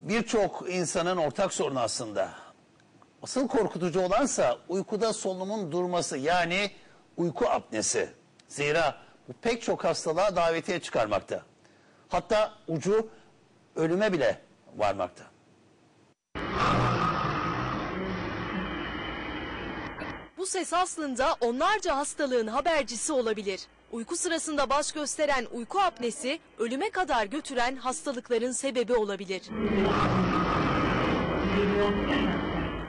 Birçok insanın ortak sorunu aslında. Asıl korkutucu olansa uykuda solunumun durması, yani uyku apnesi. Zira bu pek çok hastalığa davetiye çıkarmakta. Hatta ucu ölüme bile varmakta. Bu ses aslında onlarca hastalığın habercisi olabilir. Uyku sırasında baş gösteren uyku apnesi ölüme kadar götüren hastalıkların sebebi olabilir.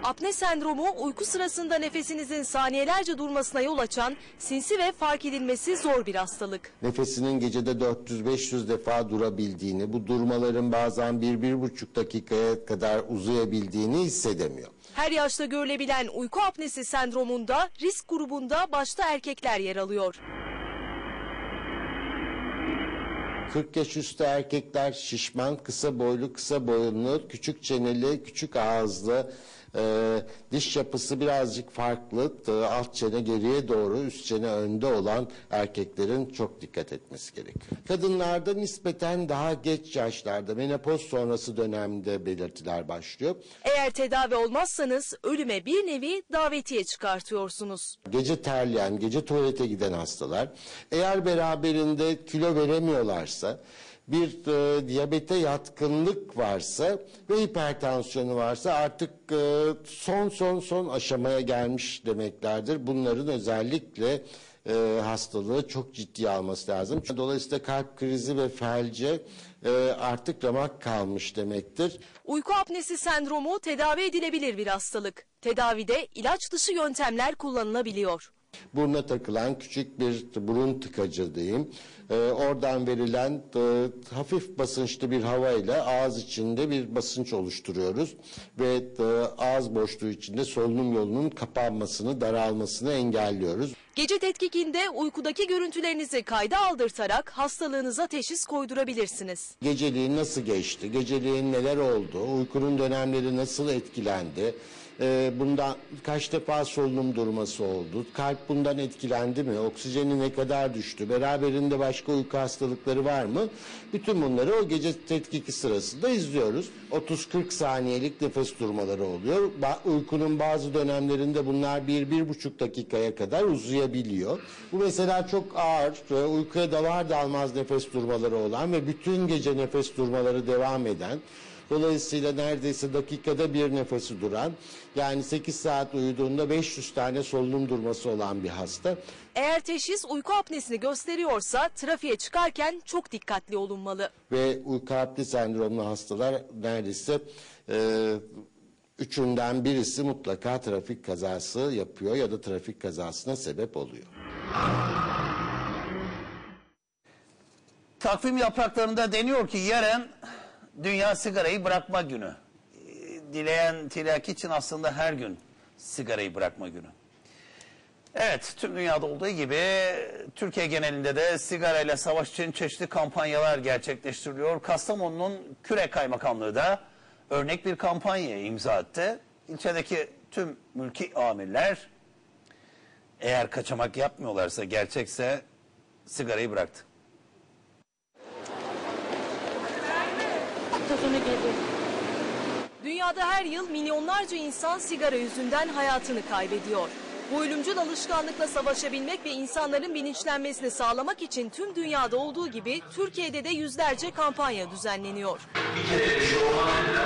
Apne sendromu uyku sırasında nefesinizin saniyelerce durmasına yol açan sinsi ve fark edilmesi zor bir hastalık. Nefesinin gecede 400-500 defa durabildiğini, bu durmaların bazen 1-1,5 dakikaya kadar uzayabildiğini hissedemiyor. Her yaşta görülebilen uyku apnesi sendromunda risk grubunda başta erkekler yer alıyor. 40 yaş üstü erkekler şişman, kısa boylu, kısa boyunlu, küçük çeneli, küçük ağızlı, diş yapısı birazcık farklı, alt çene geriye doğru, üst çene önde olan erkeklerin çok dikkat etmesi gerekiyor. Kadınlarda nispeten daha geç yaşlarda, menopoz sonrası dönemde belirtiler başlıyor. Eğer tedavi olmazsanız ölüme bir nevi davetiye çıkartıyorsunuz. Gece terleyen, gece tuvalete giden hastalar, eğer beraberinde kilo veremiyorlarsa, bir diyabete yatkınlık varsa ve hipertansiyonu varsa artık son aşamaya gelmiş demeklerdir. Bunların özellikle hastalığı çok ciddiye alması lazım. Dolayısıyla kalp krizi ve felce artık ramak kalmış demektir. Uyku apnesi sendromu tedavi edilebilir bir hastalık. Tedavide ilaç dışı yöntemler kullanılabiliyor. Buruna takılan küçük bir burun tıkacı diyeyim. Oradan verilen hafif basınçlı bir havayla ağız içinde bir basınç oluşturuyoruz. Ve ağız boşluğu içinde solunum yolunun kapanmasını, daralmasını engelliyoruz. Gece tetkikinde uykudaki görüntülerinizi kayda aldırtarak hastalığınıza teşhis koydurabilirsiniz. Geceliğin nasıl geçti, geceliğin neler oldu, uykunun dönemleri nasıl etkilendi, bundan kaç defa solunum durması oldu, kalp bundan etkilendi mi, oksijeni ne kadar düştü, beraberinde başka uyku hastalıkları var mı? Bütün bunları o gece tetkiki sırasında izliyoruz. 30-40 saniyelik nefes durmaları oluyor. Uykunun bazı dönemlerinde bunlar 1-1,5 dakikaya kadar uzayabiliyor. Bu mesela çok ağır, uykuya dalar dalmaz nefes durmaları olan ve bütün gece nefes durmaları devam eden, dolayısıyla neredeyse dakikada bir nefesi duran, yani 8 saat uyuduğunda 500 tane solunum durması olan bir hasta. Eğer teşhis uyku apnesini gösteriyorsa trafiğe çıkarken çok dikkatli olunmalı. Ve uyku apne sendromlu hastalar neredeyse üçünden birisi mutlaka trafik kazası yapıyor ya da trafik kazasına sebep oluyor. Takvim yapraklarında deniyor ki yarın Dünya Sigarayı Bırakma Günü. Dileyen tiryaki için aslında her gün sigarayı bırakma günü. Evet, tüm dünyada olduğu gibi Türkiye genelinde de sigarayla savaş için çeşitli kampanyalar gerçekleştiriliyor. Kastamonu'nun Kürek Kaymakamlığı da örnek bir kampanyaya imza attı. İlçedeki tüm mülki amirler eğer kaçamak yapmıyorlarsa, gerçekse sigarayı bıraktı. Dünyada her yıl milyonlarca insan sigara yüzünden hayatını kaybediyor. Bu ölümcül alışkanlıkla savaşabilmek ve insanların bilinçlenmesini sağlamak için tüm dünyada olduğu gibi Türkiye'de de yüzlerce kampanya düzenleniyor. Bir kere bir şey olmaz dediler.